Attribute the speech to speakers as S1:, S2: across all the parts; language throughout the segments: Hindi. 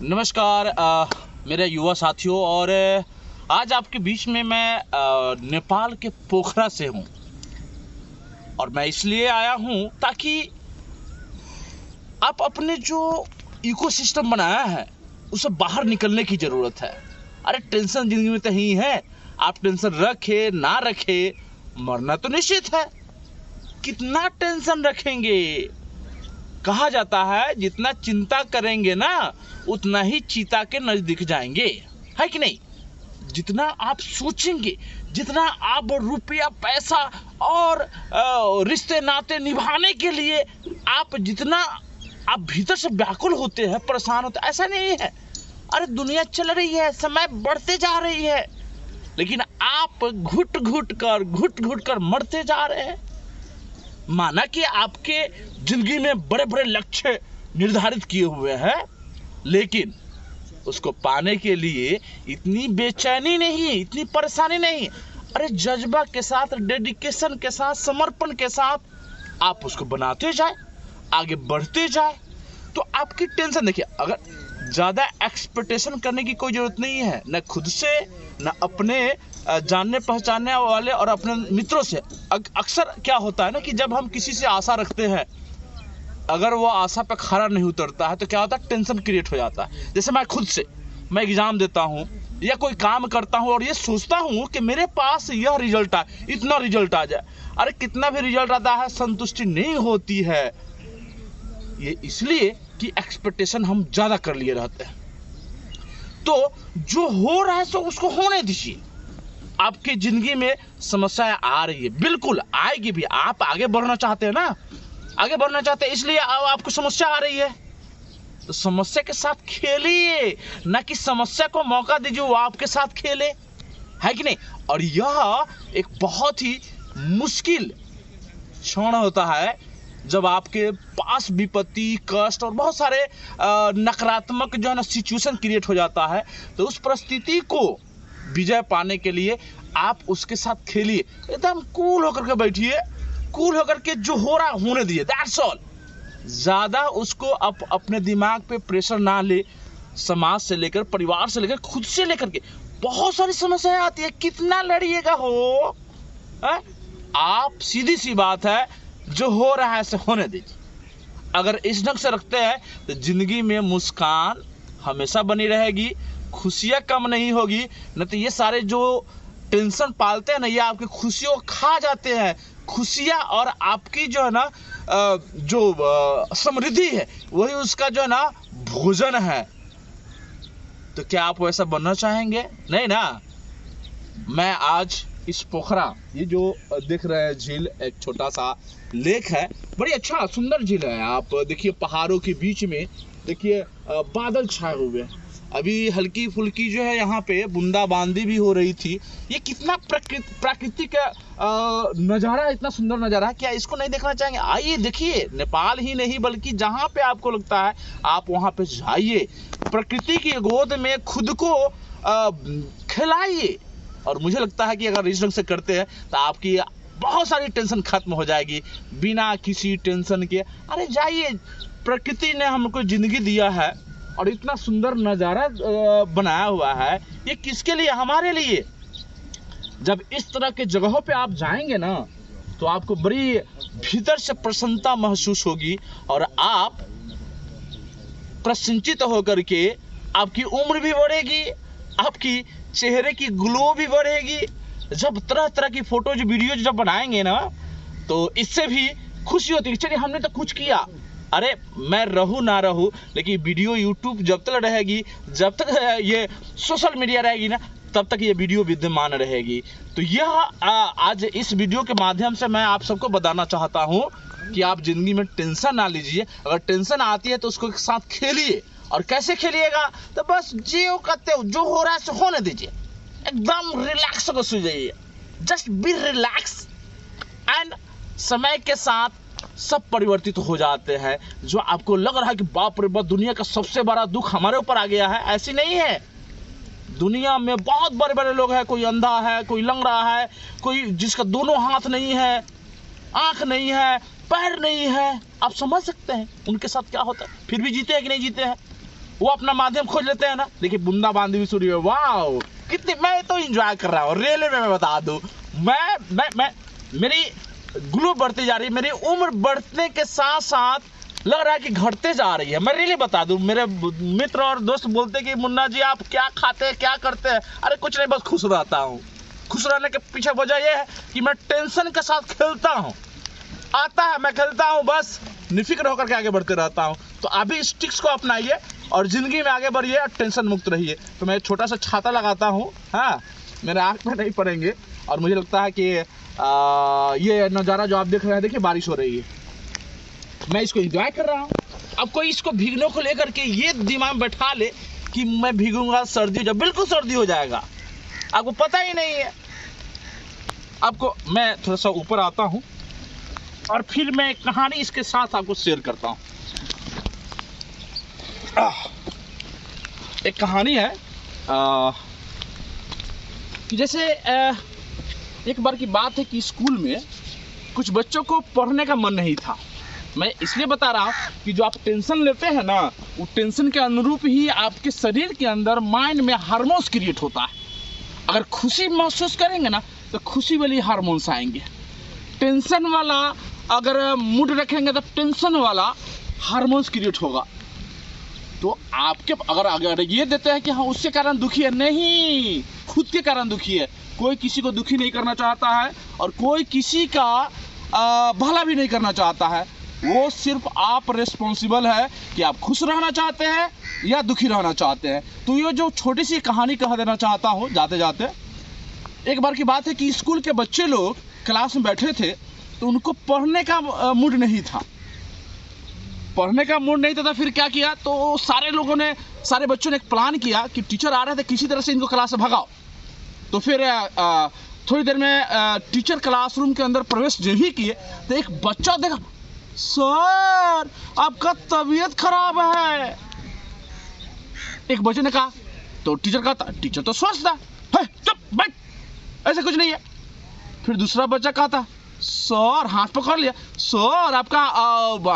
S1: नमस्कार मेरे युवा साथियों। और आज आपके बीच में मैं नेपाल के पोखरा से हूँ और मैं इसलिए आया हूँ ताकि आप अपने जो इकोसिस्टम बनाया है उसे बाहर निकलने की ज़रूरत है। अरे टेंशन ज़िंदगी में तो ही है, आप टेंशन रखे ना रखे मरना तो निश्चित है। कितना टेंशन रखेंगे? कहा जाता है जितना चिंता करेंगे ना उतना ही चीता के नजदीक जाएंगे, है कि नहीं? जितना आप सोचेंगे, जितना आप रुपया पैसा और रिश्ते नाते निभाने के लिए जितना आप भीतर से व्याकुल होते हैं, परेशान होते हैं, ऐसा नहीं है। अरे दुनिया चल रही है, समय बढ़ते जा रही है, लेकिन आप घुट घुट कर मरते जा रहे हैं। माना कि आपके जिंदगी में बड़े बड़े लक्ष्य निर्धारित किए हुए हैं, लेकिन उसको पाने के लिए इतनी बेचैनी नहीं, इतनी परेशानी नहीं। अरे जज्बा के साथ, डेडिकेशन के साथ, समर्पण के साथ आप उसको बनाते जाए, आगे बढ़ते जाए, तो आपकी टेंशन देखिए। अगर ज़्यादा एक्सपेक्टेशन करने की कोई ज़रूरत नहीं है, न खुद से, न अपने जानने पहचानने वाले और अपने मित्रों से। अक्सर क्या होता है ना कि जब हम किसी से आशा रखते हैं, अगर वो आशा पे खरा नहीं उतरता है तो क्या होता है, टेंशन क्रिएट हो जाता है। जैसे मैं खुद से, मैं एग्जाम देता हूँ या कोई काम करता हूँ और ये सोचता हूँ कि मेरे पास यह रिजल्ट आए, इतना रिजल्ट आ जाए। अरे कितना भी रिजल्ट आता है, संतुष्टि नहीं होती है। ये इसलिए कि एक्सपेक्टेशन हम ज़्यादा कर लिए रहते हैं। तो जो हो रहा है सो उसको होने दीजिए। आपकी जिंदगी में समस्याएं आ रही है, बिल्कुल आएगी भी। आप आगे बढ़ना चाहते हैं ना, आगे बढ़ना चाहते हैं, इसलिए आपको समस्या आ रही है। तो समस्या के साथ खेलिए, ना कि समस्या को मौका दीजिए वो आपके साथ खेले, है कि नहीं? और यह एक बहुत ही मुश्किल क्षण होता है जब आपके पास विपत्ति, कष्ट और बहुत सारे नकारात्मक जो है ना सिचुएशन क्रिएट हो जाता है। तो उस परिस्थिति को विजय पाने के लिए आप उसके साथ खेलिए, एकदम कूल होकर के बैठिए, कूल होकर के जो हो रहा होने दीजिए, दैट्स ऑल। ज़्यादा उसको अपने दिमाग पे प्रेशर ना ले। समाज से लेकर, परिवार से लेकर, खुद से लेकर के बहुत सारी समस्याएं आती है, कितना लड़िएगा हो है? आप सीधी सी बात है, जो हो रहा है उसे होने दीजिए। अगर इस ढंग से रखते हैं तो जिंदगी में मुस्कान हमेशा बनी रहेगी, खुशियाँ कम नहीं होगी। न तो ये सारे जो टेंशन पालते हैं ना, ये आपकी खुशियों को खा जाते हैं। खुशियाँ और आपकी जो है ना जो समृद्धि है, वही उसका जो है ना भोजन है। तो क्या आप वैसा बनना चाहेंगे? नहीं ना। मैं आज इस पोखरा, ये जो दिख रहा है झील, एक छोटा सा लेक है, बड़ी अच्छा सुंदर झील है। आप देखिए पहाड़ों के बीच में देखिए बादल छाए हुए हैं। अभी हल्की फुल्की जो है यहाँ पे बूंदाबांदी भी हो रही थी। ये कितना प्राकृतिक नज़ारा, इतना सुंदर नज़ारा है। क्या इसको नहीं देखना चाहेंगे? आइए देखिए। नेपाल ही नहीं बल्कि जहाँ पे आपको लगता है आप वहाँ पे जाइए, प्रकृति की गोद में खुद को खिलाइए। और मुझे लगता है कि अगर इस ढंग से करते हैं तो आपकी बहुत सारी टेंशन खत्म हो जाएगी बिना किसी टेंशन के। अरे जाइए, प्रकृति ने हमको जिंदगी दिया है और इतना सुंदर नज़ारा बनाया हुआ है, ये किसके लिए? हमारे लिए। जब इस तरह के जगहों पे आप जाएंगे ना तो आपको बड़ी भीतर से प्रसन्नता महसूस होगी और आप प्रसन्नचित होकर के आपकी उम्र भी बढ़ेगी, आपकी चेहरे की ग्लो भी बढ़ेगी। जब तरह तरह की फोटोज, वीडियोज जब बनाएंगे ना तो इससे भी खुशी होती है। चलिए हमने तो कुछ किया। अरे मैं रहूँ ना रहूँ, लेकिन वीडियो यूट्यूब जब तक रहेगी, जब तक ये सोशल मीडिया रहेगी ना, तब तक ये वीडियो विद्यमान रहेगी। तो यह आज इस वीडियो के माध्यम से मैं आप सबको बताना चाहता हूँ कि आप जिंदगी में टेंशन ना लीजिए। अगर टेंशन आती है तो उसको साथ खेलिए। और कैसे खेलिएगा? तो बस जो करते हो, जो हो रहा है सो होने दीजिए, एकदम रिलैक्स होकर सो जाइए। जस्ट बी रिलैक्स एंड समय के साथ सब परिवर्तित हो जाते हैं। जो आपको लग रहा है कि बाप रे बाप दुनिया का सबसे बड़ा दुख हमारे ऊपर आ गया है, ऐसी नहीं है। दुनिया में बहुत बड़े बड़े लोग हैं, कोई अंधा है, कोई लंगड़ा है, कोई जिसका दोनों हाथ नहीं है, आंख नहीं है, पैर नहीं है। आप समझ सकते हैं उनके साथ क्या होता है, फिर भी जीते हैं कि नहीं जीते हैं। वो अपना माध्यम खोज लेते हैं ना। देखिए बूंदाबांदी भी शुरू है, वाह कितनी, मैं तो एंजॉय कर रहा हूँ। रियली में मैं बता दूं, मैं मेरी ग्लू बढ़ती जा रही है, मेरी उम्र बढ़ने के साथ साथ लग रहा है कि घटते जा रही है। मैं रियली बता दूं, मेरे मित्र और दोस्त बोलते कि मुन्ना जी आप क्या खाते हैं, क्या करते हैं? अरे कुछ नहीं, बस खुश रहता हूँ। खुश रहने के पीछे वजह यह है कि मैं टेंशन के साथ खेलता हूँ, आता है मैं खेलता हूँ, बस निफिक्र होकर के आगे बढ़ते रहता हूँ। तो अभी इस टिक्स को अपनाइए और जिंदगी में आगे बढ़िए और टेंशन मुक्त रहिए। तो मैं छोटा सा छाता लगाता हूँ, हाँ, मेरे आँख में नहीं पड़ेंगे। और मुझे लगता है कि ये नज़ारा जो आप देख रहे हैं, देखिए बारिश हो रही है, मैं इसको एंजॉय कर रहा हूँ। अब कोई इसको भीगने को लेकर के ये दिमाग में बैठा ले कि मैं भीगूंगा सर्दी हो जाए, बिल्कुल सर्दी हो जाएगा, आपको पता ही नहीं है। आपको मैं थोड़ा सा ऊपर आता हूँ और फिर मैं एक कहानी इसके साथ आपको शेयर करता हूँ। एक कहानी है कि जैसे एक बार की बात है कि स्कूल में कुछ बच्चों को पढ़ने का मन नहीं था। मैं इसलिए बता रहा हूँ कि जो आप टेंशन लेते हैं ना, वो टेंशन के अनुरूप ही आपके शरीर के अंदर, माइंड में हार्मोन्स क्रिएट होता है। अगर खुशी महसूस करेंगे ना तो खुशी वाली हार्मोन्स आएंगे। टेंशन वाला अगर मूड रखेंगे तो टेंशन वाला हार्मोन्स क्रिएट होगा। तो आपके अगर ये देते हैं कि हाँ उसके कारण दुखी है, नहीं, खुद के कारण दुखी है। कोई किसी को दुखी नहीं करना चाहता है और कोई किसी का भला भी नहीं करना चाहता है। वो सिर्फ आप रिस्पॉन्सिबल है कि आप खुश रहना चाहते हैं या दुखी रहना चाहते हैं। तो ये जो छोटी सी कहानी कह देना चाहता हूँ जाते जाते, एक बार की बात है कि स्कूल के बच्चे लोग क्लास में बैठे थे, तो उनको पढ़ने का मूड नहीं था। पढ़ने का मूड नहीं था तो फिर क्या किया, तो सारे बच्चों ने एक प्लान किया कि टीचर आ रहे थे, किसी तरह से इनको क्लास से भगाओ। तो फिर थोड़ी देर में टीचर क्लासरूम के अंदर प्रवेश जब ही किए तो एक बच्चा देखा, सर आपका तबीयत खराब है। एक बच्चे ने कहा, तो टीचर कहा, टीचर तो स्वस्थ था, चुप बैठ, ऐसा कुछ नहीं है। फिर दूसरा बच्चा कहा था, सर हाथ पकड़ लिया, सर आपका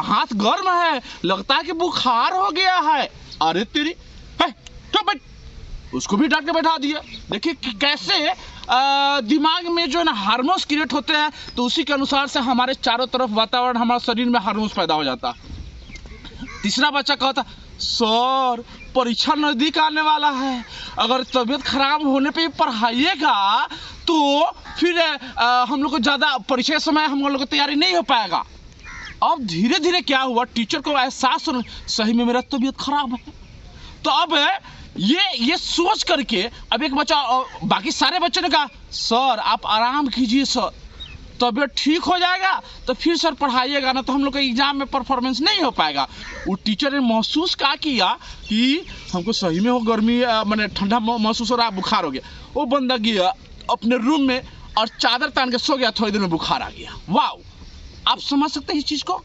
S1: हाथ गर्म है, लगता है कि बुखार हो गया है। अरे तेरी, चुप बैठ, उसको भी डांट के बैठा दिया। देखिए कि कैसे दिमाग में जो है ना हार्मोन्स क्रिएट होते हैं, तो उसी के अनुसार से हमारे चारों तरफ वातावरण, हमारे शरीर में हार्मोन्स पैदा हो जाता। तीसरा बच्चा कहता, सर परीक्षा नजदीक आने वाला है, अगर तबीयत खराब होने पे पढ़ाइएगा तो फिर हम लोग को ज़्यादा परीक्षा समय हम लोग को तैयारी नहीं हो पाएगा। अब धीरे धीरे क्या हुआ, टीचर को एहसास हो, सही में मेरा तबीयत खराब है। तो अब ये सोच करके अब एक बच्चा, बाकी सारे बच्चों ने कहा, सर आप आराम कीजिए सर, तबीयत ठीक हो जाएगा तो फिर सर पढ़ाइएगा, ना तो हम लोग का एग्जाम में परफॉर्मेंस नहीं हो पाएगा। वो टीचर ने महसूस क्या किया कि हमको सही में हो गर्मी, मैंने ठंडा महसूस हो रहा है, बुखार हो गया। वो बंदा गया अपने रूम में और चादर तान के सो गया, थोड़ी देर में बुखार आ गया। वाह, आप समझ सकते हैं इस चीज़ को?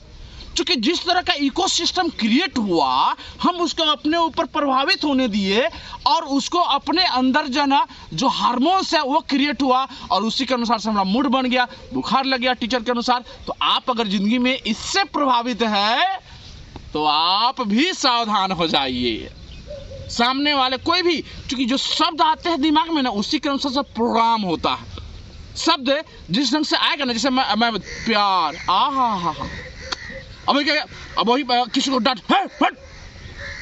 S1: क्योंकि जिस तरह का इकोसिस्टम क्रिएट हुआ, हम उसको अपने ऊपर प्रभावित होने दिए और उसको अपने अंदर जो हार्मोन्स है वो क्रिएट हुआ और उसी के अनुसार से हमारा मूड बन गया, बुखार लग गया टीचर के अनुसार। तो आप अगर जिंदगी में इससे प्रभावित है तो आप भी सावधान हो जाइए। सामने वाले कोई भी, क्योंकि जो शब्द आते हैं दिमाग में ना, उसी के अनुसार से प्रोग्राम होता है। शब्द जिस ढंग से आएगा ना, जैसे मैं प्यार, हा, अब क्या, अब वही किसी को डांट, हट,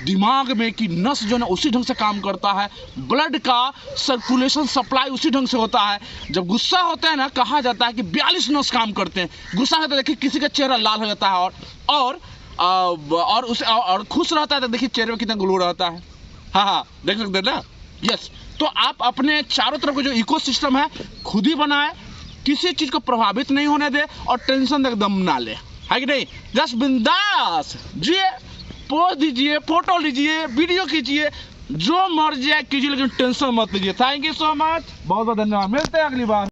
S1: दिमाग में की नस जो ना उसी ढंग से काम करता है। ब्लड का सर्कुलेशन सप्लाई उसी ढंग से होता है। जब गुस्सा होता है ना, कहा जाता है कि 42 नस काम करते हैं। गुस्सा होता है, देखिए किसी का चेहरा लाल हो जाता है और खुश रहता है तो देखिए चेहरे में कितना ग्लो रहता है। हाँ, देख सकते हैं ना। यस, तो आप अपने चारों तरफ का जो इकोसिस्टम है खुद ही बनाए, किसी चीज को प्रभावित नहीं होने दे और टेंशन एकदम ना ले, है कि नहीं? जस्ट बिंदास जिए, पोस्ट दीजिए, फोटो लीजिए, वीडियो कीजिए, जो मर्जी कीजिए, लेकिन टेंशन मत लीजिए। थैंक यू सो मच, बहुत बहुत धन्यवाद, मिलते हैं अगली बार।